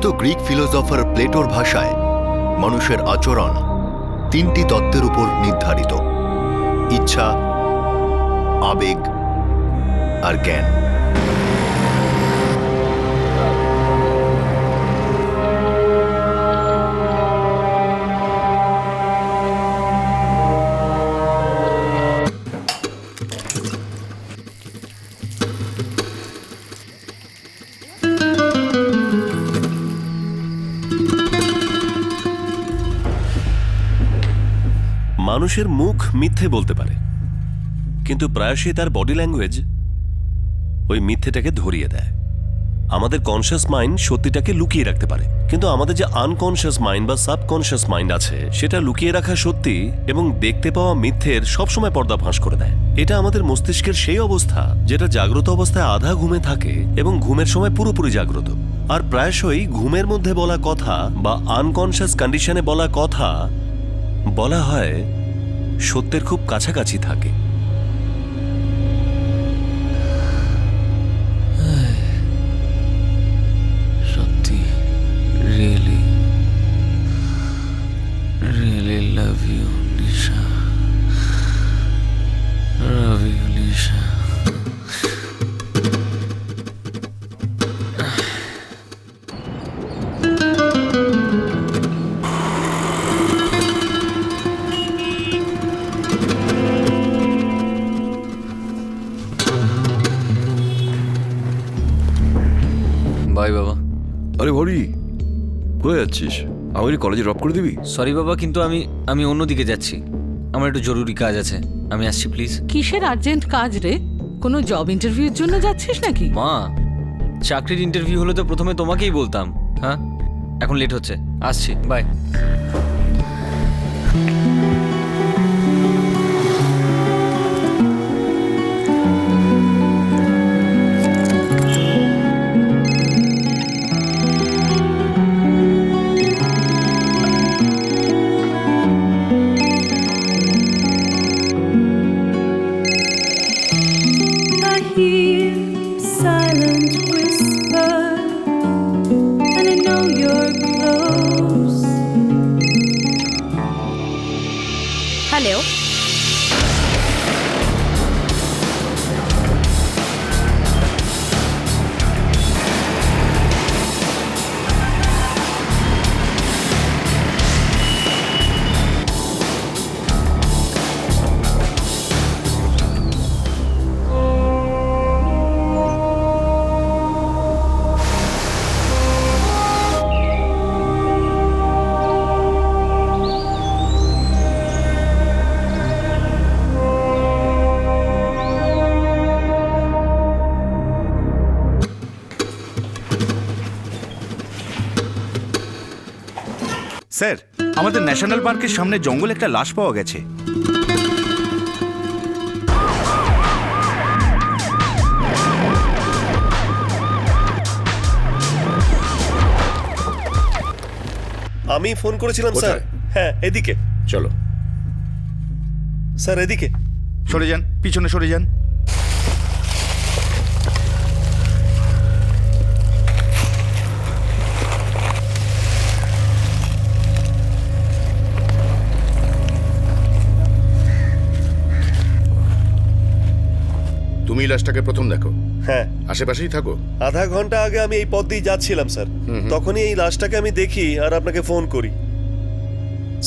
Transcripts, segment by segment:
প্রখ্যাত Greek philosopher প্লেটোর ভাষায় মানুষের আচরণ তিনটি তত্ত্বের উপর নির্ধারিত: ইচ্ছা, আবেগ আর জ্ঞান। মানুষের মুখ মিথ্যে বলতে পারে, কিন্তু প্রায়শই তার বডি ল্যাঙ্গুয়েজ ওই মিথ্যেটাকে ধরিয়ে দেয়। আমাদের কনসিয়াস মাইন্ড সত্যিটাকে লুকিয়ে রাখতে পারে, কিন্তু আমাদের যে আনকনসিয়াস মাইন্ড বা সাবকনসিয়াস মাইন্ড আছে সেটা লুকিয়ে রাখা সত্যি এবং দেখতে পাওয়া মিথ্যের সবসময় পর্দা ফাঁস করে দেয়। এটা আমাদের মস্তিষ্কের সেই অবস্থা যেটা জাগ্রত অবস্থায় আধা ঘুমে থাকে এবং ঘুমের সময় পুরোপুরি জাগ্রত। আর প্রায়শই ঘুমের মধ্যে বলা কথা বা আনকনসিয়াস কন্ডিশনে বলা কথা বলা হয় সত্যের খুব কাছাকাছি থাকে। সত্যি really really love you Nisha, love you Nisha. Bye বাবা। আরে হরি, কোথায় যাচ্ছিস? আমাকে কলেজে ড্রপ করে দিবি? সরি বাবা, কিন্তু আমি অন্যদিকে যাচ্ছি। আমার একটু জরুরি কাজ আছে, আমি আসছি প্লিজ। কিসের আর্জেন্ট কাজ রে? কোনো জব ইন্টারভিউর জন্য যাচ্ছিস নাকি? মা, চাকরির ইন্টারভিউ হলে তো প্রথমে তোমাকেই বলতাম। হ্যাঁ, এখন লেট হচ্ছে, আসছি, bye. I hear silent whisper, and I know you're close. Hello, sir, আমাদের ন্যাশনাল পার্কের সামনে জঙ্গলে একটা লাশ পাওয়া গেছে। আমি ফোন করেছিলাম স্যার। হ্যাঁ, এদিকে চলো স্যার, এদিকে সরে যান, পিছনে সরে যান। তুমি লাশটাকে প্রথম দেখো? হ্যাঁ, আশেপাশেই থাকো? আধা ঘন্টা আগে আমি এই পথ দিয়ে যাচ্ছিলাম স্যার, তখনই এই লাশটাকে আমি দেখি আর আপনাকে ফোন করি।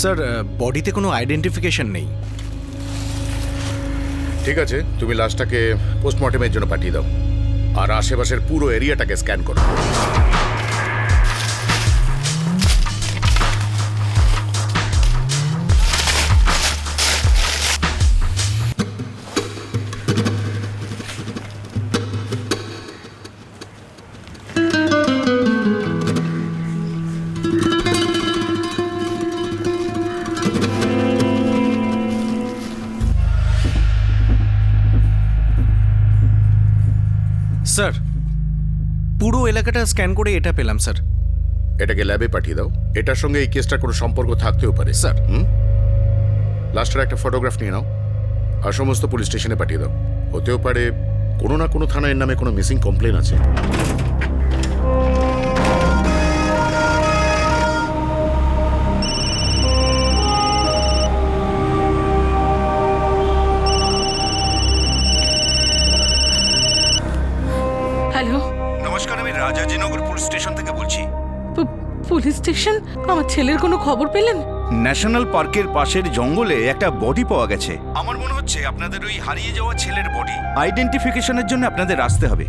স্যার, বডিতে কোনো আইডেন্টিফিকেশন নেই। ঠিক আছে, তুমি লাশটাকে পোস্টমর্টমের জন্য পাঠিয়ে দাও আর আশেপাশের পুরো এরিয়াটাকে স্ক্যান করো। স্যার, পুরো এলাকাটা স্ক্যান করে এটা পেলাম স্যার। এটাকে ল্যাবে পাঠিয়ে দাও। এটার সঙ্গে এই কেসটার কোনো সম্পর্ক থাকতেও পারে। স্যার। লাস্টের একটা ফটোগ্রাফ নিয়ে নাও আর সমস্ত পুলিশ স্টেশনে পাঠিয়ে দাও। হতেও পারে কোনো না কোনো থানায় এর নামে কোনো মিসিং কমপ্লেন আছে। মোড় স্টেশন থেকে বলছি। Police station? আমার ছেলের কোনো খবর পেলেন? ন্যাশনাল পার্কের পাশের জঙ্গলে একটা বডি পাওয়া গেছে। আমার মনে হচ্ছে আপনাদের ওই হারিয়ে যাওয়া ছেলের বডি আইডেন্টিফিকেশনের জন্য আপনাদের আসতে হবে।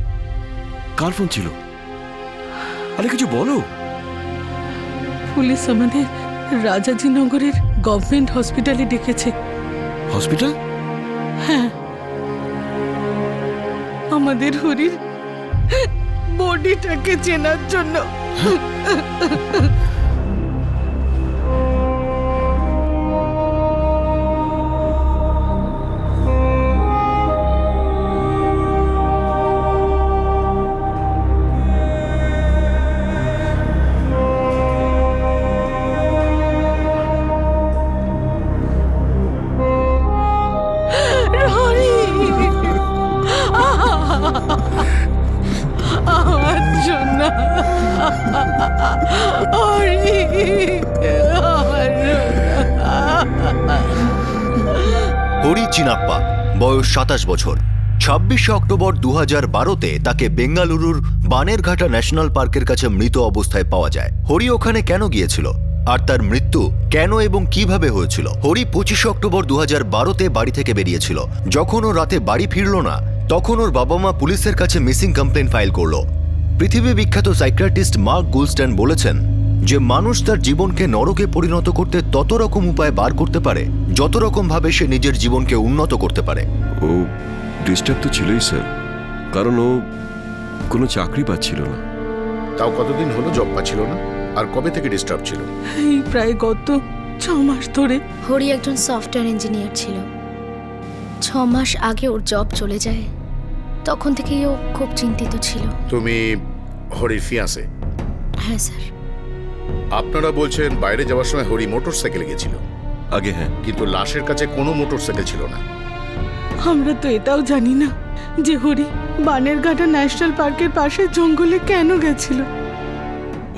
কার ফোন ছিল? আরে কিছু বলো। পুলিশ আমাদের রাজাজিনগরের গভর্নমেন্ট হসপিটালে ডেকেছে। হসপিটাল? হ্যাঁ, আমাদের হরির বডিটাকে চেনার জন্য। আমার জন্য হরি চিনাপ্পা, বয়স 27 বছর। 26শে অক্টোবর 2012-তে তাকে বেঙ্গালুরুর বানেরঘাটা ন্যাশনাল পার্কের কাছে মৃত অবস্থায় পাওয়া যায়। হরি ওখানে কেন গিয়েছিল আর তার মৃত্যু কেন এবং কিভাবে হয়েছিল? হরি 25শে অক্টোবর 2012-তে বাড়ি থেকে বেরিয়েছিল। যখন ও রাতে বাড়ি ফিরল না, তখন ওর বাবা মা পুলিশের কাছে মিসিং কমপ্লেন ফাইল করলো। পৃথিবী বিখ্যাত সাইকিয়াট্রিস্ট মার্ক গুলস্ট্যান বলেছেন যে মানুষ তার জীবনকে নরকে পরিণত করতে তত রকম উপায় বার করতে পারে যত রকম ভাবে সে নিজের জীবনকে উন্নত করতে পারে। ও ডিস্টার্ব তো ছিলই স্যার, কারণ ও কোনো চাকরি পাচ্ছিল না। তাও কতদিন হলো জব পাচ্ছিল না? আর কবে থেকে ডিস্টার্ব ছিল? এই প্রায় গত 6 মাস ধরে। হরি একজন সফটওয়্যার ইঞ্জিনিয়ার ছিল। 6 মাস আগে ওর জব চলে যায়। তখন থেকেই ও খুব চিন্তিত ছিল। তুমি হরির ফিয়ান্সে? হ্যাঁ স্যার। আপনারা বলছেন বাইরে যাওয়ার সময় হরি মোটরসাইকেলে গেছিল, আগে হ্যাঁ, কিন্তু লাশের কাছে কোনো মোটরসাইকেল ছিল না। আমরা তো এটাও জানি না যে হরি বানেরঘাটা ন্যাশনাল পার্কের পাশে জঙ্গলে কেন গেছিল।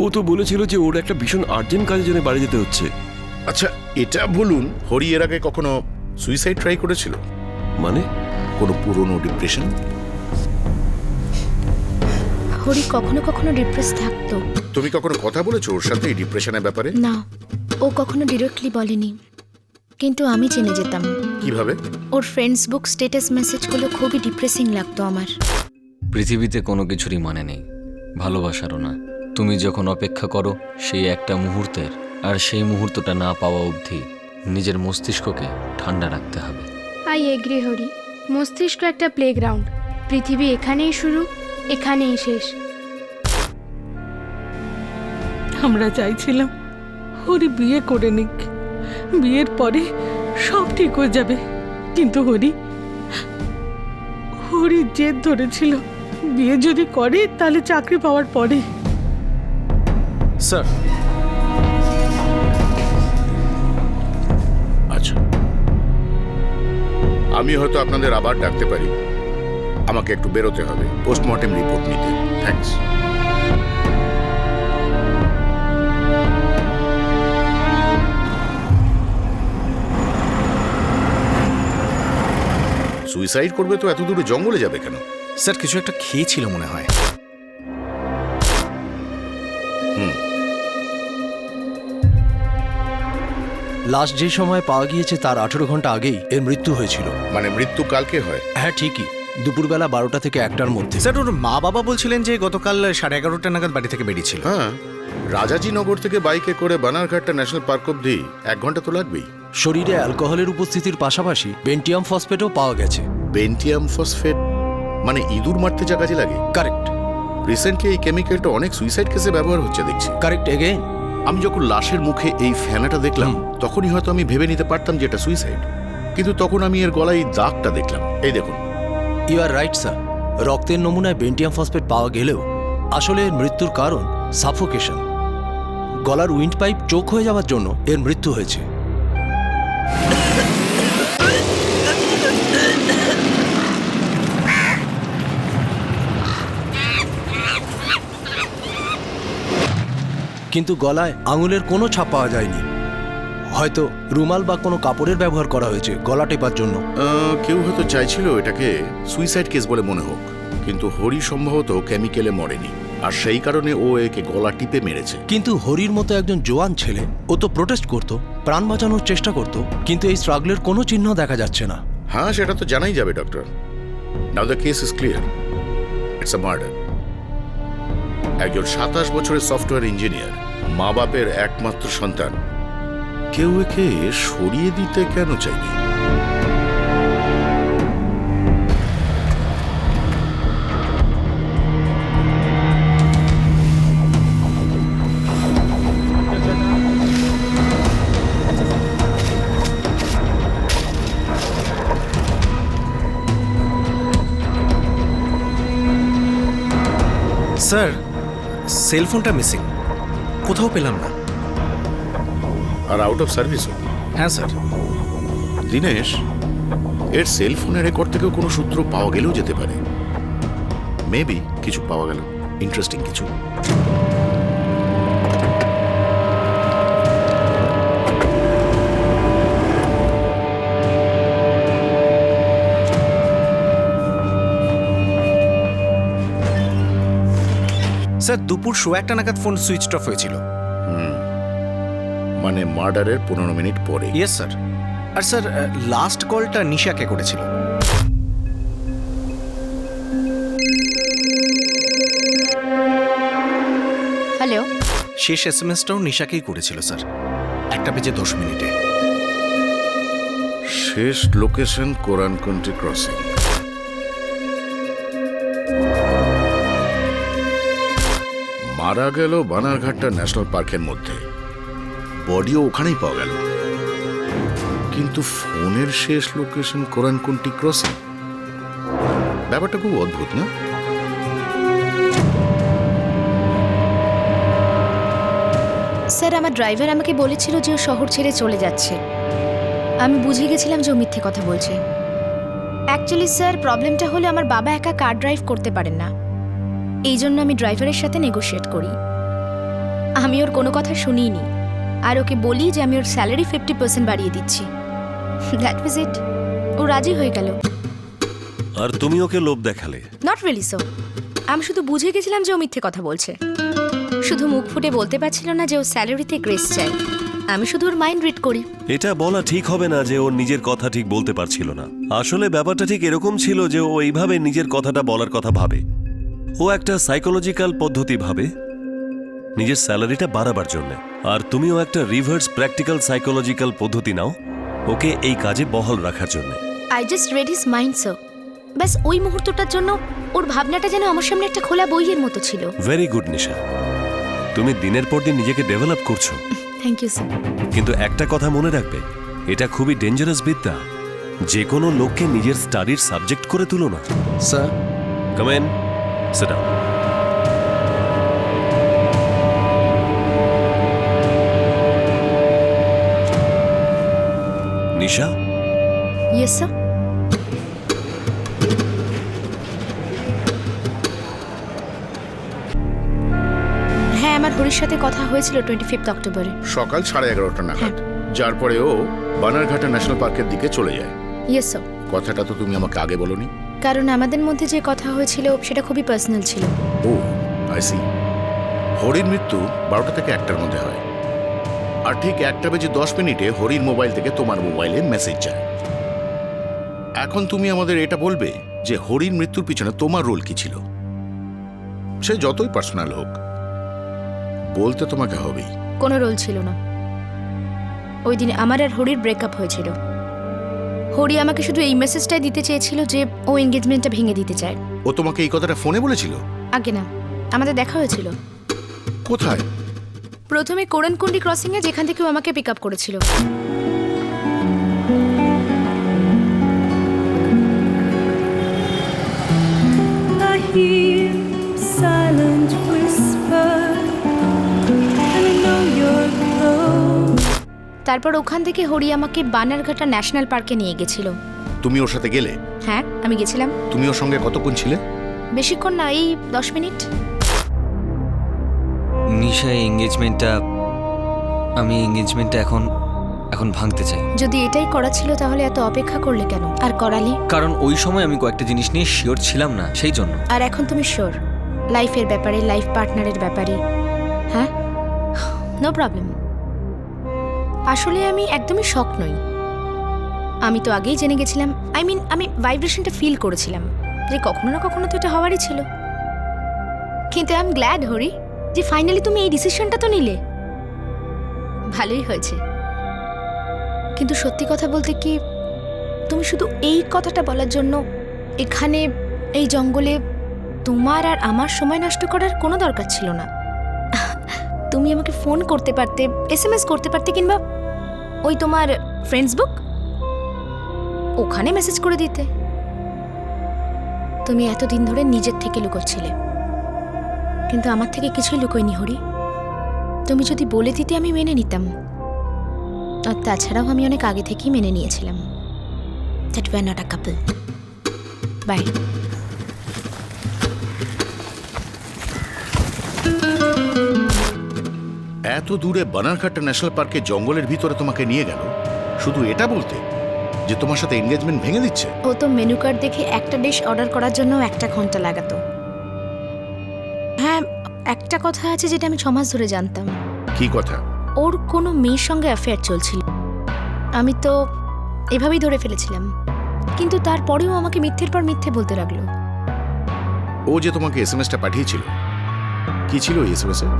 ও তো বলেছিল যে ওর একটা ভীষণ আর্জেন্ট কাজের জন্য বাড়ি যেতে হচ্ছে। আচ্ছা এটা বলুন, হরি এর আগে কখনো সুইসাইড ট্রাই করেছিল? মানে? কোনো পুরনো ডিপ্রেশন? হরি কখনো কখনো ডিপ্রেস থাকতো। তুমি কখনো কথা বলেছো ওর সাথে এই ডিপ্রেশনের ব্যাপারে? না, ও কখনো ডিরেক্টলি বলেনি, কিন্তু আমি জেনে যেতাম। কিভাবে? ওর ফেসবুক স্ট্যাটাস মেসেজগুলো খুবই ডিপ্রেসিং লাগতো আমার। পৃথিবীতে কোনো কিছুরই মানে নেই, ভালোবাসারও না। তুমি যখন অপেক্ষা করো সেই একটা মুহূর্তের, আর সেই মুহূর্তটা না পাওয়া অবধি নিজের মস্তিষ্ককে ঠান্ডা রাখতে হবে। I agree Hari. মস্তিষ্ক একটা প্লেগ্রাউন্ড। পৃথিবী এখানেই শুরু, এখানেই শেষ। আমরা চাইছিলাম হরি বিয়ে করে নিক, বিয়ের পরে সব ঠিক হয়ে যাবে। কিন্তু হরি জেদ ধরেছিল বিয়ে যদি করে তাহলে চাকরি পাওয়ার পরে। স্যার, আচ্ছা, আমি হয়তো আপনাদের আবার ডাকতে পারি। আমাকে একটু বেরোতে হবে পোস্টমর্টেম রিপোর্ট নিতে। থ্যাঙ্কস। সুইসাইড করবে তো এত দূরে জঙ্গলে যাবে কেন? স্যার কিছু একটা খেয়েছিল মনে হয়। লাস্ট যে সময় পাওয়া গিয়েছে তার 18 ঘন্টা আগেই এর মৃত্যু হয়েছিল। মানে মৃত্যু কালকে হয়? হ্যাঁ ঠিকই, দুপুরবেলা 12টা থেকে 1টার মধ্যে। স্যার ওর মা বাবা বলছিলেন যে গতকাল 11:30 নাগাদ বাড়ি থেকে বেরিয়েছিল। হ্যাঁ, রাজাজিনগর থেকে বাইকে করে বানারঘাটটা ন্যাশনাল পার্ক অব্দি 1 ঘন্টা তো লাগবেই। শরীরে অ্যালকোহলের উপস্থিতির পাশাপাশি বেন্টিয়াম ফসফেটও পাওয়া গেছে। বেন্টিয়াম ফসফেট মানে ইঁদুর মারতে যা কাজে লাগে? কারেক্ট। রিসেন্টলি এই কেমিক্যালটা অনেক সুইসাইড কেসে ব্যবহার হচ্ছে দেখছি। Correct again. আমি যখন লাশের মুখে এই ফেনাটা দেখলাম তখনই হয়তো আমি ভেবে নিতে পারতাম যে এটা সুইসাইড, কিন্তু তখন আমি এর গলায় এই দাগটা দেখলাম। এই দেখুন। ইউ আর রাইট স্যার, রক্তের নমুনায় বেন্টিয়াম ফসফেট পাওয়া গেলেও আসলে এর মৃত্যুর কারণ সাফোকেশন। গলার উইন্ড পাইপ চোখ হয়ে যাওয়ার জন্য এর মৃত্যু হয়েছে। কিন্তু গলায় আঙুলের কোনো ছাপ পাওয়া যায়নি। হয়তো রুমাল বা কোনো কাপড়ের ব্যবহার করা হয়েছে গলা টেপার জন্য। কেউ হয়তো চাইছিল এটাকে সুইসাইড কেস বলে মনে হোক, কিন্তু হরি সম্ভবত কেমিক্যালে মরেনি। আর সেই কারণে ও একে গলা টিপে মেরেছে। কিন্তু হরির মতো একজন জোয়ান ছেলে, ও তো প্রোটেস্ট করতো, প্রাণ বাঁচানোর চেষ্টা করতো, কিন্তু এই স্ট্রাগলের কোনো চিহ্ন দেখা যাচ্ছে না। হ্যাঁ, সেটা তো জানাই যাবে doctor. Now the case is clear, it's a murder. একজন 27 বছরের সফটওয়্যার ইঞ্জিনিয়ার, মা বাপের একমাত্র সন্তান, কেউ একে সরিয়ে দিতে কেন চাইনি? স্যার, সেলফোনটা মিসিং, কোথাও পেলাম না। আর আউট অফ সার্ভিসও? হ্যাঁ স্যার। দিনেশ, এর সেল ফোনের রেকর্ড থেকেও কোনো সূত্র পাওয়া গেলেও যেতে পারে। মেবি কিছু পাওয়া গেল, ইন্টারেস্টিং কিছু। স্যার, দুপুর 1:15 নাগাদ ফোন সুইচ অফ হয়েছিল। মানে মার্ডারের 15 মিনিট পরে? Yes sir. আর স্যার, লাস্ট কলটা নিশাকে করেছিল। হ্যালো, শেষ এসএমএসটাও নিশাকেই করেছিল স্যার, 1:10 শেষ লোকেশন কোরানকন্ট্রি ক্রসিং। মারা গেল বানারঘাটটা ন্যাশনাল পার্কের মধ্যে, বডিও ওখানেই পাওয়া গেল, কিন্তু ফোনের শেষ লোকেশন কোরানকন্ট্রি ক্রসিং। ব্যাপারটা খুব অদ্ভুত না? স্যার, আমার ড্রাইভার আমাকে বলেছিল যে ও শহর ছেড়ে চলে যাচ্ছে। আমি বুঝে গেছিলাম যে ও মিথ্যে কথা বলছে। অ্যাকচুয়ালি স্যার, প্রবলেমটা হলো আমার বাবা একা কার ড্রাইভ করতে পারেন না, এই জন্য আমি ড্রাইভারের সাথে নেগোশিয়েট করি। আমি ওর কোনো কথা শুনিনি, আর ওকে বলি যে আমি ওর স্যালারি 50% বাড়িয়ে দিচ্ছি। দ্যাট ওয়াজ ইট। ও রাজি হয়ে গেল। আর তুমি ওকে লোভ দেখালে? Not really so. আমি শুধু বুঝে গেছিলাম যে ও মিথ্যে কথা বলছে, শুধু মুখ ফুটে বলতে পারছিল না যে ও স্যালারিতে গ্রেস চায়। আমি শুধু ওর মাইন্ড রিড করি। এটা বলা ঠিক হবে না যে ওর নিজের কথা ঠিক বলতে পারছিল না। আসলে ব্যাপারটা ঠিক এরকম ছিল যে ও এইভাবে নিজের কথাটা বলার কথা ভাবে। ও একটা সাইকোলজিক্যাল পদ্ধতি ভাবে নিজের স্যালারিটা বাড়াবার জন্য, আর তুমিও একটা রিভার্স প্র্যাকটিক্যাল সাইকোলজিক্যাল পদ্ধতি নাও ওকে এই কাজে বহাল রাখার জন্য। I just red his mind sir. ব্যাস ওই মুহূর্তটার জন্য ওর ভাবনাটা যেন আমার সামনে একটা খোলা বইয়ের মতো ছিল। ভেরি গুড নিশা, তুমি দিনের পর দিন নিজেকে ডেভেলপ করছো। Thank you sir. কিন্তু একটা কথা মনে রাখবে, এটা খুবই ডেঞ্জারাস বিদ্যা। যে কোনো লোককে নিজের স্টাডির সাবজেক্ট করে তুলো না। Sir, come in, sit down. Nisha? Yes sir. হ্যাঁ, আমার হরির সাথে কথা হয়েছিল 25 অক্টোবরে সকাল 11:30 নাগাদ, যার পরে ও বানারঘাটা ন্যাশনাল পার্কের দিকে চলে যায়। Yes sir. কথাটা তো তুমি আমাকে আগে বলোনি। কারণ আমাদের মধ্যে যে কথা হয়েছিল সেটা খুবই পার্সোনাল ছিল। ও, আই সি। হরির মৃত্যু 12টা থেকে 1টার মধ্যে হয়, আর ঠিক 1:10 হরির মোবাইল থেকে তোমার মোবাইলে মেসেজ যায়। এখন তুমি আমাদের এটা বলবে যে হরির মৃত্যুর পিছনে তোমার রোল কি ছিল। সে যতই পার্সোনাল হোক, বলতে তোমাকে হবেই। কোনো রোল ছিল না। ওই দিন আমার আর হরির ব্রেকআপ হয়েছিল। হরি আমাকে শুধু এই মেসেজটাই দিতে চেয়েছিল যে ও এনগেজমেন্টটা ভেঙে দিতে চায়। ও তোমাকে এই কথাটা ফোনে বলেছিল? আগে না, আমাদের দেখা হয়েছিল। কোথায়? প্রথমে কোরানকুন্ডি ক্রসিং এ, যেখান থেকে ও আমাকে পিক আপ করেছিল। I hear silent whisper, and I know you're close. তারপর ওখান থেকে হরি আমাকে বানারঘাটা ন্যাশনাল পার্কে নিয়ে গেছিল। তুমি ওর সাথে গেলে? হ্যাঁ, আমি গেছিলাম। তুমি ওর সঙ্গে কতক্ষণ ছিলে? বেশিক্ষণ না, এই 10 মিনিট। নিশা, আমি এঙ্গেজমেন্টটা এখন ভাঙতে চাই। যদি এটাই করা ছিল তাহলে এত অপেক্ষা করলে কেন আর করালি? কারণ ওই সময় আমি কয়েকটা জিনিস নিয়ে শিওর ছিলাম না, সেই জন্য। আর এখন তুমি শিওর? লাইফের ব্যাপারে, লাইফ পার্টনারের ব্যাপারে। হ্যাঁ, নো প্রবলেম। আসলে আমি একদমই শক নই। আমি তো আগেই জেনে গেছিলাম, আমি ভাইব্রেশনটা ফিল করেছিলাম যে কখনো না কখনো তো এটা হওয়ারই ছিল। কিন্তু আই এম গ্ল্যাড হরি যে ফাইনালি তুমি এই ডিসিশনটা তো নিলে। ভালোই হয়েছে। কিন্তু সত্যি কথা বলতে কি, তুমি শুধু এই কথাটা বলার জন্য এখানে এই জঙ্গলে তোমার আর আমার সময় নষ্ট করার কোনো দরকার ছিল না। তুমি আমাকে ফোন করতে পারতে, SMS করতে পারতে, কিংবা ওই তোমার ফ্রেন্ডস বুক ওখানে মেসেজ করে দিতে। তুমি এতদিন ধরে নিজের থেকে লুকোচ্ছিলে, কিন্তু আমার থেকে কিছুই লুকোয়নি হরি। তুমি যদি বলে দিতে আমি মেনে নিতাম। আর তাছাড়াও আমি অনেক আগে থেকেই মেনে নিয়েছিলাম that we are not a couple. Bye. এত দূরে বানারঘাটা ন্যাশনাল পার্কে জঙ্গলের ভিতরে তোমাকে নিয়ে গেল শুধু এটা বলতে যে তোমার সাথে এনগেজমেন্ট ভেঙে দিচ্ছে? ও তো মেনু কার্ড দেখে একটা ডিশ অর্ডার করার জন্য 1 ঘন্টা লাগাতো। হ্যাঁ, একটা কথা আছে যেটা আমি 6 মাস ধরে জানতাম। কি কথা? ওর কোনো মেয়ের সঙ্গে অ্যাফেয়ার চলছিল। আমি তো এভাবেই ধরে ফেলেছিলাম, কিন্তু তারপরেও আমাকে মিথ্যের পর মিথ্যে বলতে লাগলো। ও যে তোমাকে SMS-টা পাঠিয়েছিল, কি ছিল এই SMS-এ?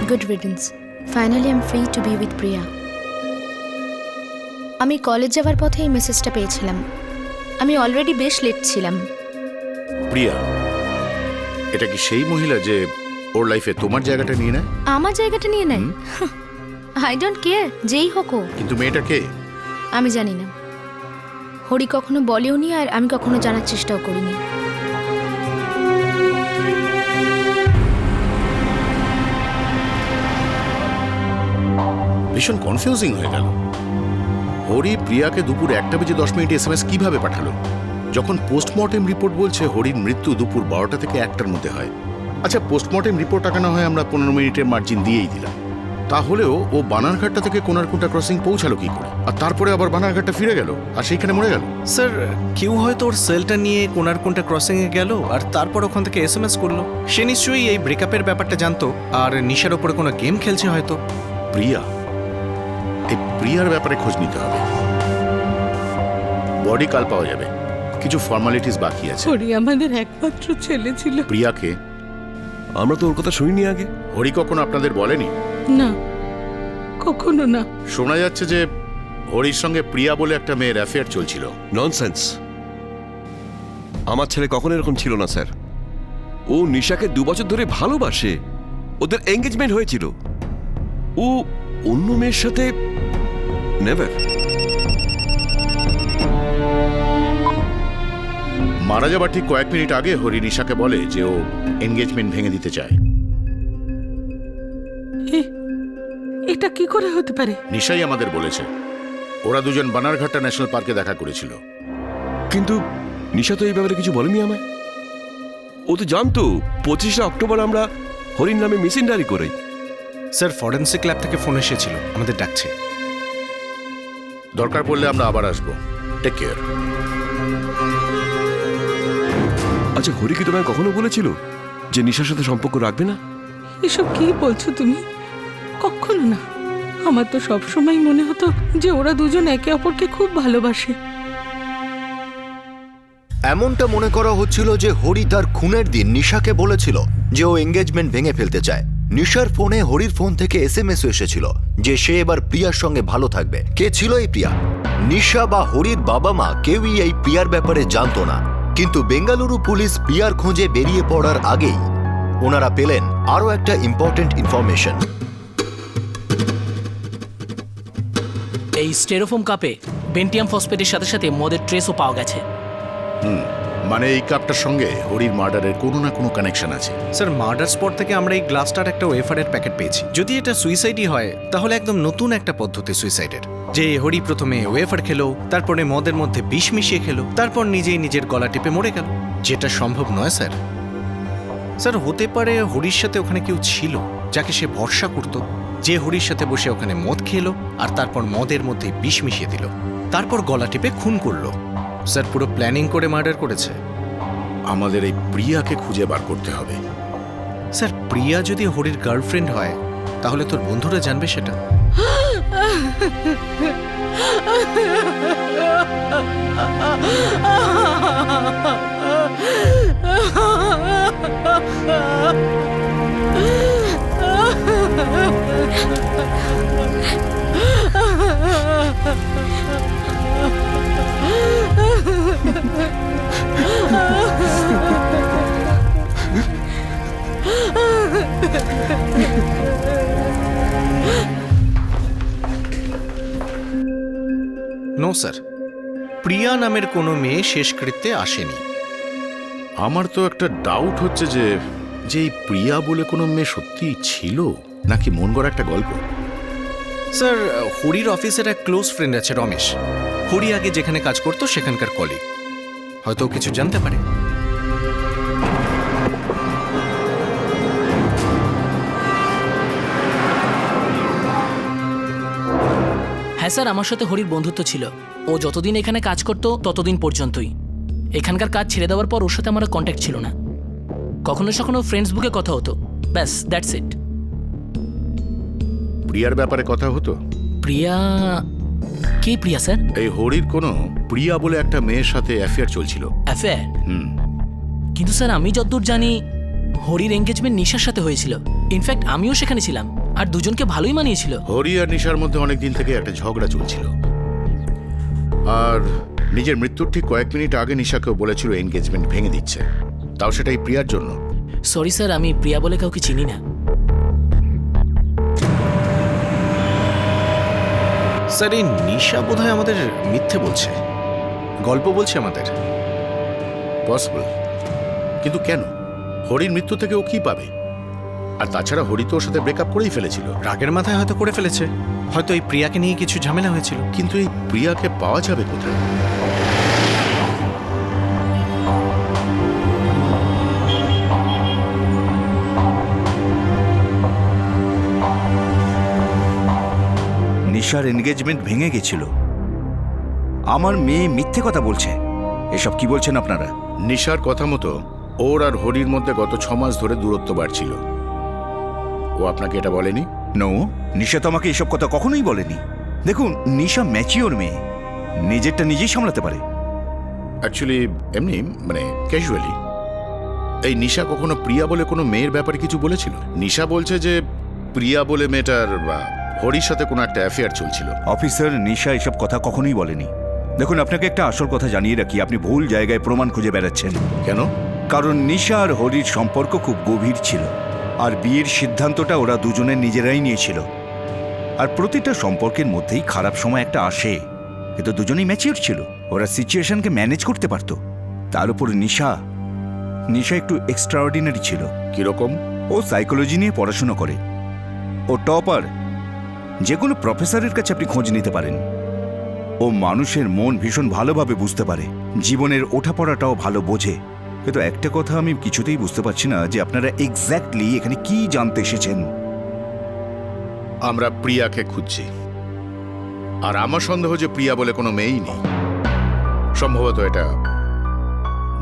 Good riddance, finally I am free to be with Priya. আমি কলেজ যাওয়ার পথে এই মেসেজটা পেয়েছিলাম। আমি অলরেডি বেশ লেট ছিলাম। প্রিয়া, এটা কি সেই মহিলা যে ওর লাইফে তোমার জায়গাটা নিয়ে নেয়? আমার জায়গাটা নিয়ে নেয়? আই ডোন্ট কেয়ার, যেই হোক ও। কিন্তু মেয়েটা কে? আমি জানি না। হরি কখনো বলেও নি, আর আমি কখনো জানার চেষ্টাও করিনি। ভীষণ কনফিউজিং হয়ে গেল। হরি প্রিয়াকে দুপুর 1:10 SMS কিভাবে পাঠালো, যখন পোস্টমর্টেম রিপোর্ট বলছে হরির মৃত্যু দুপুর 12টা থেকে 1টার মধ্যে হয়? আচ্ছা, পোস্টমর্টেম রিপোর্ট আঁকানো হয় আমরা 15 মিনিটের মার্জিন দিয়েই দিলাম। তাহলেও ও বানারঘাটটা থেকে কোনারকুন্টা ক্রসিং পৌঁছালো কি করে? আর তারপরে আবার বানারঘাটটা ফিরে গেল আর সেইখানে মরে গেল? স্যার, কেউ হয়তো ওর সেলটা নিয়ে কোনারকুন্টা ক্রসিংয়ে গেল আর তারপর ওখান থেকে SMS করলো। সে নিশ্চয়ই এই ব্রেকআপের ব্যাপারটা জানতো আর নিশার ওপরে কোনো গেম খেলছে হয়তো। প্রিয়া, এই প্রিয়ার ব্যাপারে খোঁজ নিতে হবে। বডি কাল পাওয়া যাবে, কিছু ফর্মালিটিস বাকি আছে। হরি আমাদের একমাত্র ছেলে ছিল। প্রিয়াকে আমরা তো ওর কথা শুনিনি আগে। হরি কখনো আপনাদের বলেনি? না, কখনো না। শোনা যাচ্ছে যে হরির সঙ্গে প্রিয়া বলে একটা মেয়ের অ্যাফেয়ার চলছিল। ননসেন্স। আমার ছেলে কখনো এরকম ছিল না স্যার। ও নিশাকে 2 বছর ধরে ভালোবাসে, ওদের এঙ্গেজমেন্ট হয়েছিল। ও অন্য মেয়ের সাথে নেভার। মারা যাবার ঠিক কয়েক মিনিট আগে হরি নিশাকে বলে যে ও এনগেজমেন্ট ভেঙে দিতে চায়। এটা কি করে হতে পারে? নিশাই আমাদের বলেছে। ওরা দুজন বানারঘাটা ন্যাশনাল পার্কে দেখা করেছিল। কিন্তু নিশা তো এই ব্যাপারে কিছু বলেনি আমায়। ও তো জানতো 25শে অক্টোবর আমরা হরির নামে মিসিং ডায়েরি করি। স্যার, ফরেন্সিক ল্যাব থেকে ফোন এসেছিল, আমাদের ডাকছে। দরকার পড়লে আমরা আবার আসবো। Take care. আচ্ছা, হরি কি তোমায় কখনো বলেছিল যে নিশার সাথে সম্পর্ক রাখবে না? এসব কি বলছো তুমি? কখনো না। আমার তো সবসময় মনে হতো যে ওরা দুজন একে অপরকে খুব ভালোবাসে। এমনটা মনে করা হচ্ছিল যে হরি তার খুনের দিন নিশাকে বলেছিল যে ও এঙ্গেজমেন্ট ভেঙে ফেলতে চায়। নিশার ফোনে হরির ফোন থেকে SMS এসেছিল যে সে এবার প্রিয়ার সঙ্গে ভালো থাকবে। কে ছিল এই প্রিয়া? নিশা বা হরির বাবা মা কেউই এই প্রিয়ার ব্যাপারে জানতো না। কিন্তু বেঙ্গালুরু পুলিশ প্রিয়ার খোঁজে বেরিয়ে পড়ার আগেই ওনারা পেলেন আরও একটা ইম্পর্টেন্ট ইনফরমেশন। এই স্টেরোফোম কাপে বেন্টিয়াম ফসফেটের সাথে সাথে মদের ট্রেসও পাওয়া গেছে। মানে এই কাপটার সঙ্গে হরির মার্ডারের কোনো না কোনো কানেকশন আছে। স্যার, মার্ডার স্পট থেকে আমরা এই গ্লাসটার একটা ওয়েফারের প্যাকেট পেয়েছি। যদি এটা সুইসাইডই হয় তাহলে একদম নতুন একটা পদ্ধতি সুইসাইডের। যে হরি প্রথমে ওয়েফার খেলো, তারপরে মদের মধ্যে বিষ মিশিয়ে খেলো, তারপর নিজেই নিজের গলা টিপে মরে গেল। যেটা সম্ভব নয় স্যার। স্যার, হতে পারে হরির সাথে ওখানে কেউ ছিল যাকে সে ভরসা করত, যে হরির সাথে বসে ওখানে মদ খেলো আর তারপর মদের মধ্যে বিষ মিশিয়ে দিল, তারপর গলা টিপে খুন করলো। স্যার পুরো প্ল্যানিং করে মার্ডার করেছে। আমাদের এই প্রিয়াকে খুঁজে বার করতে হবে। স্যার প্রিয়া যদি হরির গার্লফ্রেন্ড হয় তাহলে তোর বন্ধুরা জানবে সেটা। নো স্যার, প্রিয়া নামের কোনো মেয়ে শেষকৃত্যে আসেনি। আমার তো একটা ডাউট হচ্ছে যে এই প্রিয়া বলে কোনো মেয়ে সত্যি ছিল নাকি মন গড়া একটা গল্প। স্যার হরির অফিসের এক ক্লোজ ফ্রেন্ড আছে রমেশ। হরি আগে যেখানে কাজ করতো সেখানকার কলিগ, হয়তো ও কিছু জানতে পারে। হ্যাঁ স্যার, আমার সাথে হরির বন্ধুত্ব ছিল। ও যতদিন এখানে কাজ করতো ততদিন পর্যন্তই। এখানকার কাজ ছেড়ে দেওয়ার পর ওর সাথে আমার কন্ট্যাক্ট ছিল না। কখনো কখনো ফ্রেন্ডস বুকে কথা হতো, ব্যাস দ্যাটস ইট। প্রিয়ার ব্যাপারে কথা হতো? প্রিয়া? কে প্রিয়া স্যার? এই হরির কোনো প্রিয়া বলে একটা মেয়ের সাথে অ্যাফেয়ার চলছিল। অ্যাফেয়ার? কিন্তু স্যার আমি যতদূর জানি হরির এঙ্গেজমেন্ট নিশার সাথে হয়েছিল। ইনফ্যাক্ট আমিও সেখানে ছিলাম, আর দুজনকে ভালোই মানিয়েছিল। হরি আর নিশার মধ্যে অনেক দিন থেকে একটা ঝগড়া চলছিল, আর নিজের মৃত্যুর ঠিক কয়েক মিনিট আগে নিশাকেও বলেছিল এনগেজমেন্ট ভেঙে দিচ্ছে, তাও সেটাই প্রিয়ার জন্য। সরি স্যার, আমি প্রিয়া বলে কাউকে চিনি না। স্যার এই নিশা বোধহয় আমাদের মিথ্যে বলছে, গল্প বলছে আমাদের। পসিবল, কিন্তু কেন? হরির মৃত্যু থেকে ও কি পাবে? আর তাছাড়া হরি তো ওর সাথে ব্রেকআপ করেই ফেলেছিল। রাগের মাথায় হয়তো করে ফেলেছে, হয়তো এই প্রিয়াকে নিয়ে কিছু ঝামেলা হয়েছিল। কিন্তু এই প্রিয়াকে পাওয়া যাবে কোথায়? নিশার এনগেজমেন্ট ভেঙে গেছিল। আমার মেয়ে মিথ্যে কথা বলছে। এসব কি বলছেন আপনারা? নিশার কথা মতো ওর আর হরির মধ্যে গত 6 মাস ধরে দূরত্ব বাড়ছিল। ও আপনাকে এটা বলেনি? নো, নিশা তো আমাকে এসব কথা কখনোই বলেনি। দেখুন, নিশা ম্যাচিওর মেয়ে, নিজেরটা নিজেই সামলাতে পারে। অ্যাকচুয়ালি এমনি মানে ক্যাজুয়ালি। এই নিশা কখনো প্রিয়া বলে কোনো মেয়ের ব্যাপারে কিছু বলেছিল? নিশা বলছে যে প্রিয়া বলে মেয়েটার হরির সাথে কোনো একটা অ্যাফেয়ার চলছিল। অফিসার, নিশা এসব কথা কখনোই বলেনি। দেখুন, আপনাকে একটা আসল কথা জানিয়ে রাখি, আপনি ভুল জায়গায় প্রমাণ খুঁজে বেড়াচ্ছেন। কেন? কারণ নিশা আর হরির সম্পর্ক খুব গভীর ছিল, আর বিয়ের সিদ্ধান্তটা ওরা দুজনে নিজেরাই নিয়েছিল। আর প্রতিটা সম্পর্কের মধ্যেই খারাপ সময় একটা আসে, কিন্তু দুজনেই ম্যাচিওর ছিল, ওরা সিচুয়েশনকে ম্যানেজ করতে পারত। তার উপর নিশা একটু এক্সট্রাঅর্ডিনারি ছিল। কিরকম? ও সাইকোলজি নিয়ে পড়াশোনা করে, ও টপার। যে কোনো প্রফেসরের কাছে আপনি খোঁজ নিতে পারেন। ও মানুষের মন ভীষণ ভালোভাবে বুঝতে পারে, জীবনের ওঠাপড়াটাও ভালো বোঝে। কিন্তু একটা কথা আমি কিছুতেই বুঝতে পারছি না যে আপনারা এক্স্যাক্টলি এখানে কি জানতে এসেছেন। আমরা প্রিয়াকে খুঁজছি, আর আমার সন্দেহ যে প্রিয়া বলে কোনো মেয়েই নেই। সম্ভবত এটা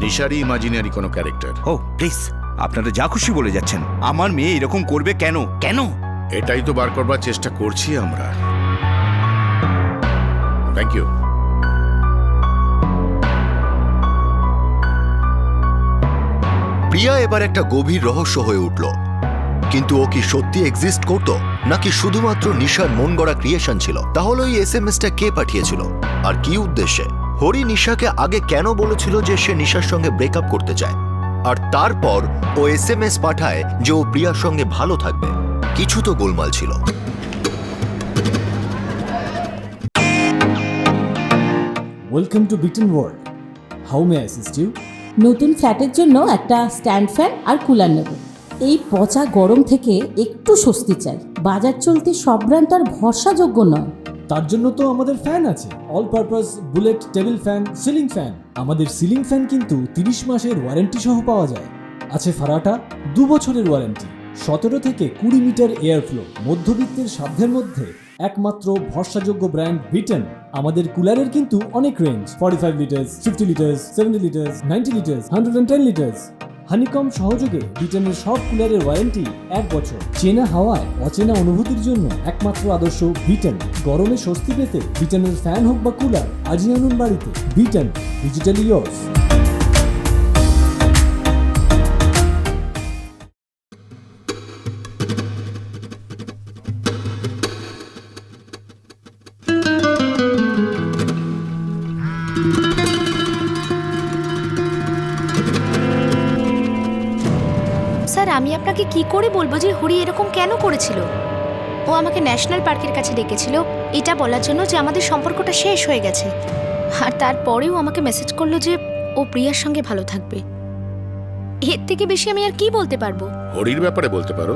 নিশারই ইমাজিনারি কোনো ক্যারেক্টার। ও প্লিজ, আপনারা যা খুশি বলে যাচ্ছেন। আমার মেয়ে এরকম করবে কেন? কেন? এটাই তো বার করবার চেষ্টা করছি আমরা। Thank you. প্রিয়া এবার একটা গভীর রহস্য হয়ে উঠল। কিন্তু ও কি সত্যি এক্সিস্ট করত, নাকি শুধুমাত্র নিশার মন গড়া ক্রিয়েশন ছিল? তাহলে ওই এসএমএসটা কে পাঠিয়েছিল, আর কি উদ্দেশ্যে? হরি নিশাকে আগে কেন বলেছিল যে সে নিশার সঙ্গে ব্রেকআপ করতে চায়, আর তারপর ও এসএমএস পাঠায় যে ও প্রিয়ার সঙ্গে ভালো থাকবে? কিছু তো গোলমাল ছিল। ওয়েলকাম টু বিটন world. How may I assist you? নতুন ফ্ল্যাটের জন্য একটা স্ট্যান্ড ফ্যান আর কুলার নেব। এই পচা গরম থেকে একটু স্বস্তি চাই। বাজার চলতে সব ব্র্যান্ড তো আর ভরসাযোগ্য নয়। তার জন্য তো আমাদের ফ্যান আছে, all purpose bullet table fan, ceiling fan. আমাদের সিলিং ফ্যান কিন্তু 30 মাসের ওয়ারেন্টি সহ পাওয়া যায়। আছে ফারাটা 2 বছরের ওয়ারেন্টি। 17 থেকে 20 মিটার এয়ার ফ্লো, মধ্যবিত্তের সাধ্যের মধ্যে একমাত্র ভরসাযোগ্য ব্র্যান্ড বিটেন। আমাদের কুলারের কিন্তু অনেক range, 45 litres, 50 litres, 70 litres, 90 litres, 110 litres. Honeycomb সহযোগে বিটেনের সব কুলারের ওয়ারেন্টি 1 বছর। চেনা হাওয়ায় অচেনা অনুভূতির জন্য একমাত্র আদর্শ বিটেন। গরমে স্বস্তি পেতে বিটেনের ফ্যান হোক বা কুলার, আজই আনুন বাড়িতে। Beaten, digitally years. স্যার, আমি আপনাকে কি করে বলবো যে হরি এরকম কেন করেছিল? ও আমাকে ন্যাশনাল পার্কের কাছে ডেকেছিল এটা বলার জন্য যে আমাদের সম্পর্কটা শেষ হয়ে গেছে, আর তারপরেও আমাকে মেসেজ করলো যে ও প্রিয়ার সঙ্গে ভালো থাকবে। এর থেকে বেশি আমি আর কি বলতে পারবো? হরির ব্যাপারে বলতে পারো,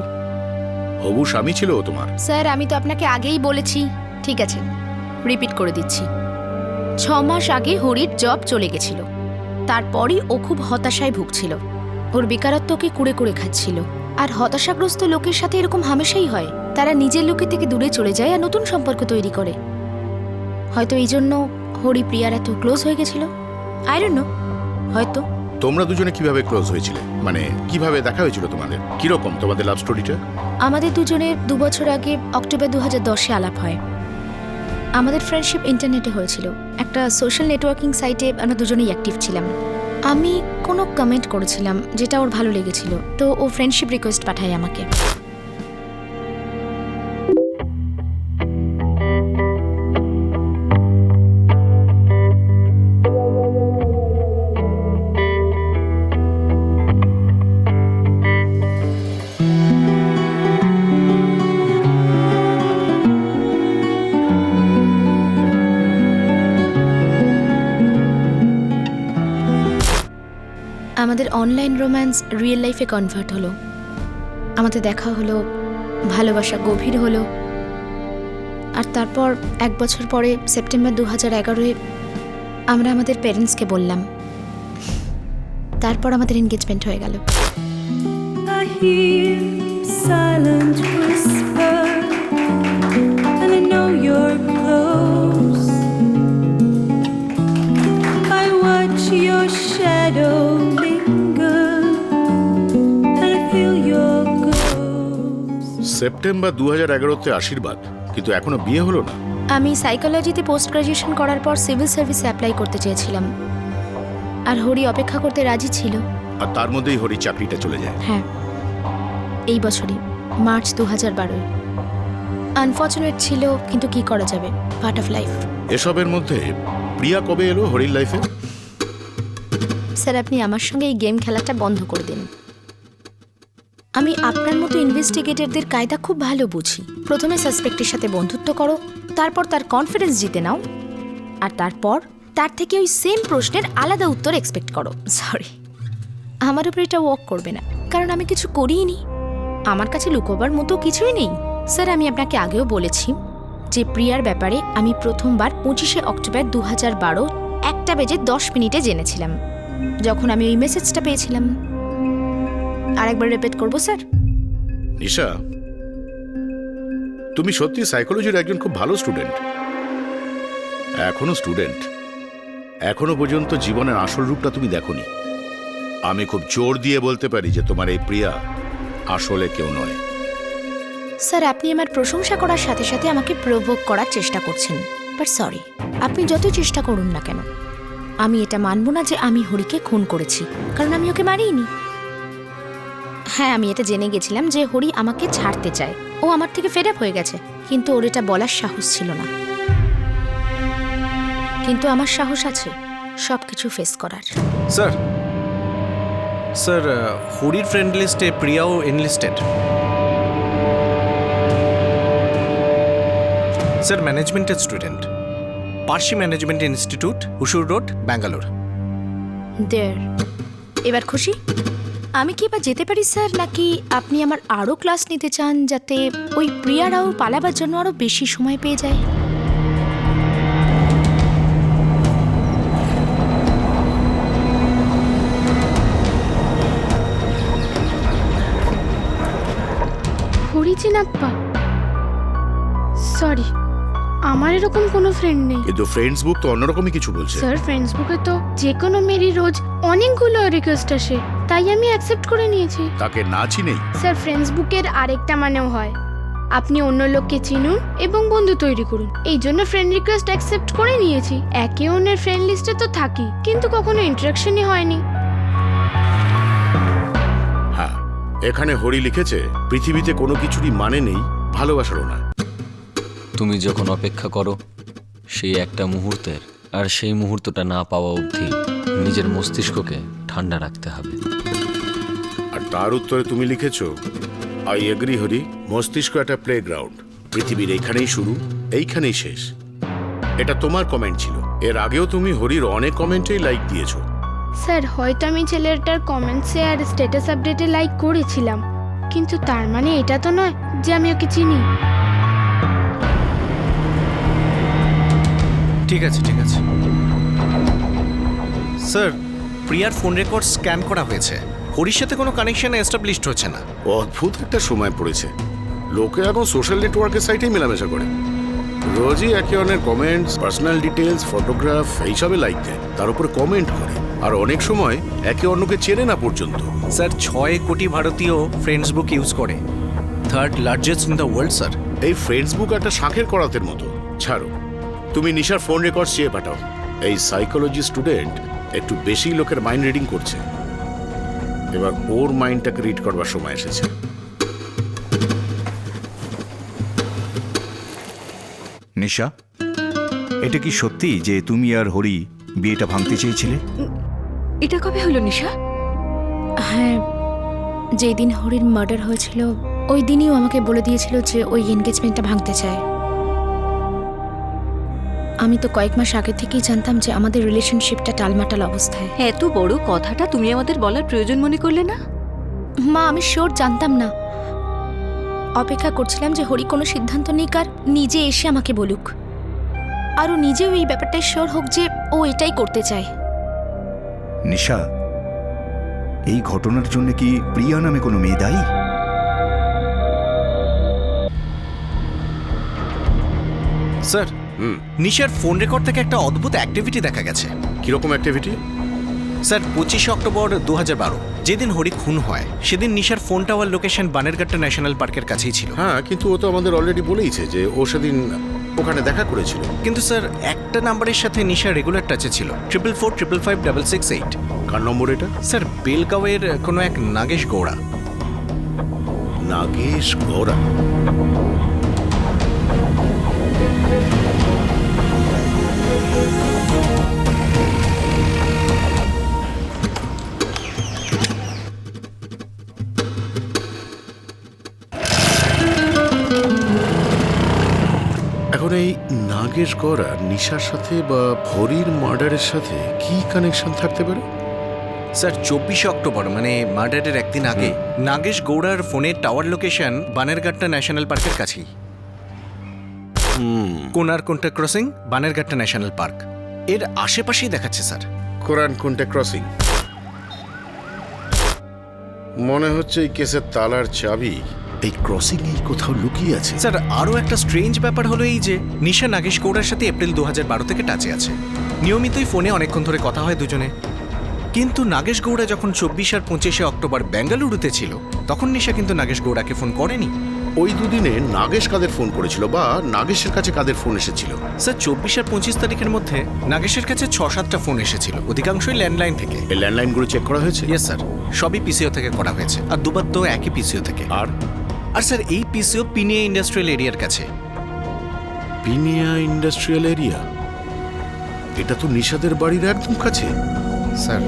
হবু স্বামী ছিল ও তোমার। স্যার, আমি তো আপনাকে আগেই বলেছি। ঠিক আছে, রিপিট করে দিচ্ছি। 6 মাস আগে হরির জব চলে গেছিল, তারপরই ও খুব হতাশায় ভুগছিল। ওর বেকারত্বকে কুড়ে কুড়ে খাচ্ছিল। আর হতাশাগ্রস্ত লোকের সাথে এরকম হামেশাই হয়, তারা নিজের লোকের থেকে দূরে চলে যায় আর নতুন সম্পর্ক তৈরি করে। হয়তো এই জন্য হরি প্রিয়ার এত ক্লোজ হয়ে গেছিল, আই ডোন্ট নো, হয়তো। তোমরা দুজনে কিভাবে ক্লোজ হয়েছিলে, মানে কিভাবে দেখা হয়েছিল তোমাদের? কিরকম তোমাদের লাভ স্টোরিটা? আমাদের দুজনের 2 বছর আগে অক্টোবর 2010-এ আলাপ হয়। আমাদের ফ্রেন্ডশিপ ইন্টারনেটে হয়েছিল, একটা সোশ্যাল নেটওয়ার্কিং সাইটে আমরা দুজনেই অ্যাক্টিভ ছিলাম। আমি কোনো কমেন্ট করেছিলাম যেটা ওর ভালো লেগেছিল, তো ও ফ্রেন্ডশিপ রিকোয়েস্ট পাঠায় আমাকে। আমাদের অনলাইন রোম্যান্স রিয়েল লাইফে কনভার্ট হলো। আমাদের দেখা হলো, ভালোবাসা গভীর হলো। আর তারপর 1 বছর পরে সেপ্টেম্বর 2011-এ আমরা আমাদের প্যারেন্টসকে বললাম। তারপর আমাদের এনগেজমেন্ট হয়ে গেল। I hear silent whisper, and I know you're close. I watch your shadow linger, and I feel your ghost. September 2011-তে আশীর্বাদ, কিন্তু এখনো বিয়ে হলো না। আমি সাইকোলজিতে পোস্ট গ্রাজুয়েশন করার পর সিভিল সার্ভিসে অ্যাপ্লাই করতে চেয়েছিলাম, আর হরি অপেক্ষা করতে রাজি ছিল। আর তার মধ্যেই হরি চাকরিটা চলে যায়। হ্যাঁ, এই বছরই, মার্চ 2012। আনফর্চুনেট ছিল, কিন্তু কি করা যাবে, পার্ট অফ লাইফ। এসবের মধ্যে প্রিয়া কবে এলো হরির লাইফে? স্যার, আপনি আমার সঙ্গে এই গেম খেলাটা বন্ধ করে দিন। আমি আপনার মতো ইনভেস্টিগেটরদের কায়দা খুব ভালো বুঝি। প্রথমে সাসপেক্টের সাথে বন্ধুত্ব করো, তারপর তার কনফিডেন্স জিতে নাও, আর তারপর তার থেকে ওই সেম প্রশ্নের আলাদা উত্তর এক্সপেক্ট করো। সরি, আমার উপর এটা ওয়ার্ক করবে না, কারণ আমি কিছু করিনি। আমার কাছে লুকোবার মতো কিছুই নেই। স্যার, আমি আপনাকে আগেও বলেছি যে প্রিয়ার ব্যাপারে আমি প্রথমবার 25শে অক্টোবর 2012 1:10 জেনেছিলাম, যখন আমি ওই মেসেজটা পেয়েছিলাম। আরেকবার রিপিট করবো স্যার? নিশা, তুমি সত্যি সাইকোলজির একজন খুব ভালো স্টুডেন্ট। এখনো স্টুডেন্ট, এখনো পর্যন্ত জীবনের আসল রূপটা তুমি দেখোনি। আমি খুব জোর দিয়ে বলতে পারি যে তোমার এই প্রিয়া আসলে কেউ নয়। স্যার, আপনি আমার প্রশংসা করার সাথে সাথে আমাকে প্রভোগ করার চেষ্টা করছেন। বাট সরি, আপনি যতই চেষ্টা করুন না কেন, আমি এটা মানব না যে আমি হরিকে খুন করেছি, কারণ আমি ওকে মারিনি। হ্যাঁ, আমি এটা জেনে গেছিলাম যে হরি আমাকে ছাড়তে চায়, ও আমার থেকে ফেড আপ হয়ে গেছে, কিন্তু ওর এটা বলার সাহস ছিল না। কিন্তু আমার সাহস আছে সবকিছু ফেস করার। স্যার, হরির ফ্রেন্ড লিস্টে প্রিয়াও এনলিস্টেড। স্যার, ম্যানেজমেন্টের স্টুডেন্ট, পার্সি management institute, Hosur road, Bangalore. There, এবার খুশি? আমি কি এবার যেতে পারি স্যার, নাকি আপনি আমার আরও ক্লাস নিতে চান যাতে ওই প্রিয়ারাও পালাবার জন্য আরও বেশি সময় পেয়ে যায়? হরি চিনাপ্পা? সরি, আমার এরকম কোনো ফ্রেন্ড নেই। কিন্তু ফ্রেন্ডস বুক তো অন্যরকমই কিছু বলছে। স্যার, ফেসবুকে তো যে কোনো মেয়েরই রোজ অনেকগুলো রিকোয়েস্ট আসে, তাই আমি অ্যাকসেপ্ট করে নিয়েছি। তাকে না চিনেই? স্যার, ফেসবুকের আরেকটা মানেও হয়, আপনি অন্য লোককে চিনুন এবং বন্ধু তৈরি করুন। এই জন্য ফ্রেন্ড রিকোয়েস্ট অ্যাকসেপ্ট করে নিয়েছি। একে অন্যের ফ্রেন্ড লিস্টে তো থাকি, কিন্তু কখনো ইন্টারাকশনই হয়নি। হ্যাঁ, এখানে হরি লিখেছে পৃথিবীতে কোনো কিছুরই মানে নেই, ভালোবাসারও না। তুমি যখন অপেক্ষা করো সেই একটা মুহূর্তের, আর সেই মুহূর্তটা না পাওয়া অবধি নিজের মস্তিষ্ককে ঠান্ডা রাখতে হবে। আর তার উত্তরে তুমি লিখেছো, আই এগ্রি হরি, মস্তিষ্ক একটা প্লেগ্রাউন্ড, পৃথিবীর এইখানেই শুরু, এইখানেই শেষ। এটা তোমার কমেন্ট ছিল। এর আগেও তুমি হরির অনেক কমেন্টেই লাইক দিয়েছো। স্যার, হয়তো আমি ছেলেটার কমেন্টসে আর স্ট্যাটাস আপডেটে লাইক করেছিলাম, কিন্তু তার মানে এটা তো নয় যে আমি ওকে চিনি। ঠিক আছে, ঠিক আছে স্যার। প্রিয়ার ফোন রেকর্ড স্ক্যান করা হয়েছে। হরির সাথে কোনো কানেকশন এস্টাবলিশড হচ্ছে না। অদ্ভুত একটা সময় পড়েছে, লোকে এখন সোশ্যাল নেটওয়ার্কের সাইটেই মেলামেশা করে। রোজই একে অন্যের কমেন্টস, পার্সোনাল ডিটেলস, ফটোগ্রাফ এইসবে লাইক দেয়, তার উপরে কমেন্ট করে, আর অনেক সময় একে অন্যকে চেনে না পর্যন্ত। স্যার, 6 কোটি ভারতীয় ফ্রেন্ডসবুক ইউজ করে, third largest in the world sir. এই ফ্রেন্ডসবুক একটা শাঁখের করাতের মতো। ছাড়ো, তুমি নিশার ফোন রেকর্ড চেয়ে পাঠাও। এই সাইকোলজি স্টুডেন্ট একটু বেশি লোকের মাইন্ড রিডিং করছে, এবার ওর মাইন্ডটাকে রিড করবার সময় এসেছে। নিশা, এটা কি সত্যি যে তুমি আর হরি বিয়েটা ভাঙতে চেয়েছিলে? এটা কবে হলো নিশা? হ্যাঁ, যেই দিন হরির মার্ডার হয়েছিল ওই দিনই ও আমাকে বলে দিয়েছিল যে ওই এনগেজমেন্টটা ভাঙতে চায়। আমি তো কয়েক মাস আগে থেকেই জানতাম যে আমাদের রিলেশনশিপটা টালমাটাল অবস্থায়। এত বড় কথাটা তুমি আমাদের বলার প্রয়োজন মনে করলে না? মা, আমি শিওর জানতাম না। অপেক্ষা করছিলাম যে হরি কোনো সিদ্ধান্ত নিক আর নিজে এসে আমাকে বলুক, আর ও নিজেও এই ব্যাপারটাই শিওর হোক যে ও এটাই করতে চায়। নিশা, এই ঘটনার জন্য কি প্রিয়া নামে কোনো মেয়ে দায়ী? স্যার, নিশার ফোন রেকর্ড থেকে একটা অদ্ভুত অ্যাক্টিভিটি দেখা গেছে। কিরকম অ্যাক্টিভিটি? স্যার, 25 অক্টোবর 2012 যেদিন হরি খুন হয় সেদিন নিশার ফোন টাওয়ার লোকেশন বানেরঘাটটা ন্যাশনাল পার্কের কাছেই ছিল। হ্যাঁ, কিন্তু ও তো আমাদের অলরেডি বলেইছে যে ও সেদিন ওখানে দেখা করেছিল। কিন্তু স্যার, একটা নাম্বারের সাথে নিশা রেগুলার টাচে ছিল, 44455568। কার নম্বর এটা? স্যার, বেলগাঁওয়ের কোনো এক নাগেশ গৌড়া। নাগেশ গৌড়া? এখন এই নাগেশ গৌড়া নিশার সাথে বা হরির মার্ডারের সাথে কি কানেকশন থাকতে পারে? স্যার, 24 অক্টোবর মানে মার্ডারের একদিন আগে নাগেশ গৌড়ার ফোনের টাওয়ার লোকেশন বানেরঘাটটা ন্যাশনাল পার্কের কাছেই। কোনারকুন্টা ক্রসিং, বানেরঘাটটা ন্যাশনাল পার্ক এর আশেপাশেই দেখাচ্ছে স্যার। কোনারকুন্টা ক্রসিং? মনে হচ্ছে এই কেসের তালার চাবি এই ক্রসিং এই কোথাও লুকিয়ে আছে। স্যার, আরও একটা স্ট্রেঞ্জ ব্যাপার হলো এই যে নিশা নাগেশ গৌড়ার সাথে এপ্রিল 2012 থেকে টাচে আছে। নিয়মিতই ফোনে অনেকক্ষণ ধরে কথা হয় দুজনে। কিন্তু নাগেশ গৌড়া যখন 24 আর 25 অক্টোবর বেঙ্গালুরুতে ছিল তখন নিশা কিন্তু নাগেশ গৌড়াকে ফোন করেনি। ওই দুদিনে নাগেশ কাদের ফোন করেছিল বা নাগেশের কাছে কাদের ফোন এসেছিল? স্যার, 24 আর 25 তারিখের মধ্যে নাগেশের কাছে 6-7টা ফোন এসেছিল, অধিকাংশই ল্যান্ডলাইন থেকে। এই ল্যান্ডলাইনগুলো চেক করা হয়েছে? ইয়েস স্যার, সবই পিসিও থেকে করা হয়েছে, আর দুবার তো একই পিসিও থেকে। আর স্যার, এই পিসিও পিনিয়া ইন্ডাস্ট্রিয়াল এরিয়ার কাছে। Pinia industrial area? এটা তো নিশাদের বাড়ির একদম কাছে। স্যার,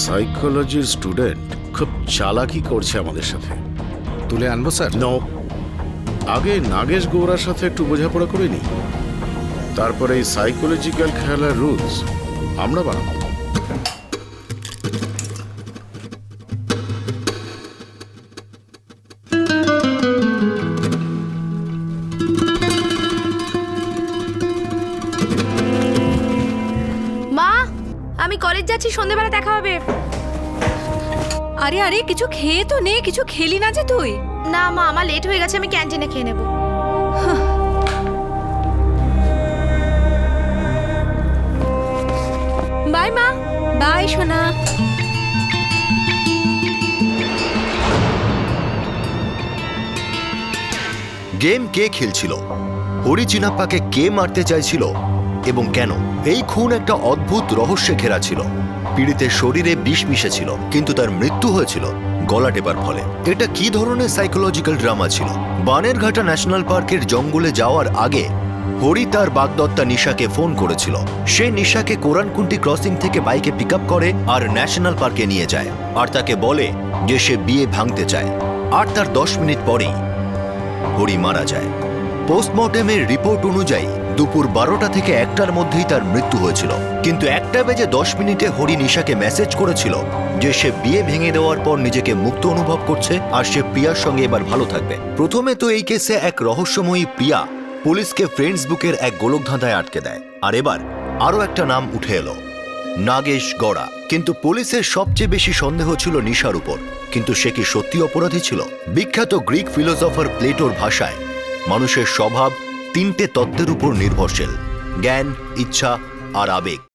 সাইকোলজির স্টুডেন্ট খুব চালাকি করছে আমাদের সাথে। তুলে আনবো স্যার? নো, আগে নাগেশ গৌড়ার সাথে একটু বোঝাপড়া করে নি, তারপরে এই সাইকোলজিক্যাল খেলার রুলস আমরা বানাবো। মা, আমি কলেজ যাচ্ছি, সন্ধেবেলা দেখা হবে। আরে আরে কিছু খেয়ে তো নে, কিছু খেলি না যে তুই। না মা, আমার লেট হয়ে গেছে, আমি ক্যান্টিনে খেয়ে নেব। বাই মা। বাই সোনা। গেম কে খেলছিল, হরি চিনাপ্পাকে কে মারতে চাইছিল এবং কেন? এই খুন একটা অদ্ভুত রহস্যে ঘেরা ছিল। পীড়িতের শরীরে বিষ মিশেছিল, কিন্তু তার মৃত্যু হয়েছিল গলা টেপার ফলে। এটা কি ধরনের সাইকোলজিক্যাল ড্রামা ছিল? বানেরঘাটা ন্যাশনাল পার্কের জঙ্গলে যাওয়ার আগে হরি তার বাগদত্তা নিশাকে ফোন করেছিল। সে নিশাকে কোরানকুন্টি ক্রসিং থেকে বাইকে পিক আপ করে আর ন্যাশনাল পার্কে নিয়ে যায়, আর তাকে বলে যে সে বিয়ে ভাঙতে চায়। আর তার 10 মিনিট পরেই হরি মারা যায়। পোস্টমর্টেমের রিপোর্ট অনুযায়ী দুপুর 12টা থেকে 1টার মধ্যেই তার মৃত্যু হয়েছিল, কিন্তু 1টা বেজে 10 মিনিটে হরি নিশাকে মেসেজ করেছিল যে সে বিয়ে ভেঙে দেওয়ার পর নিজেকে মুক্ত অনুভব করছে আর সে প্রিয়ার সঙ্গে এবার ভালো থাকবে। প্রথমে তো এই কেসে এক রহস্যময়ী প্রিয়া পুলিশকে ফ্রেন্ডস বুকের এক গোলকধাঁধায় আটকে দেয়, আর এবার আরও একটা নাম উঠে এলো, নাগেশ গড়া। কিন্তু পুলিশের সবচেয়ে বেশি সন্দেহ ছিল নিশার উপর। কিন্তু সে কি সত্যি অপরাধী ছিল? বিখ্যাত গ্রিক ফিলোসফার প্লেটোর ভাষায় মানুষের স্বভাব 3টে তত্ত্বের উপর নির্ভরশীল: জ্ঞান, ইচ্ছা আর আবেগ।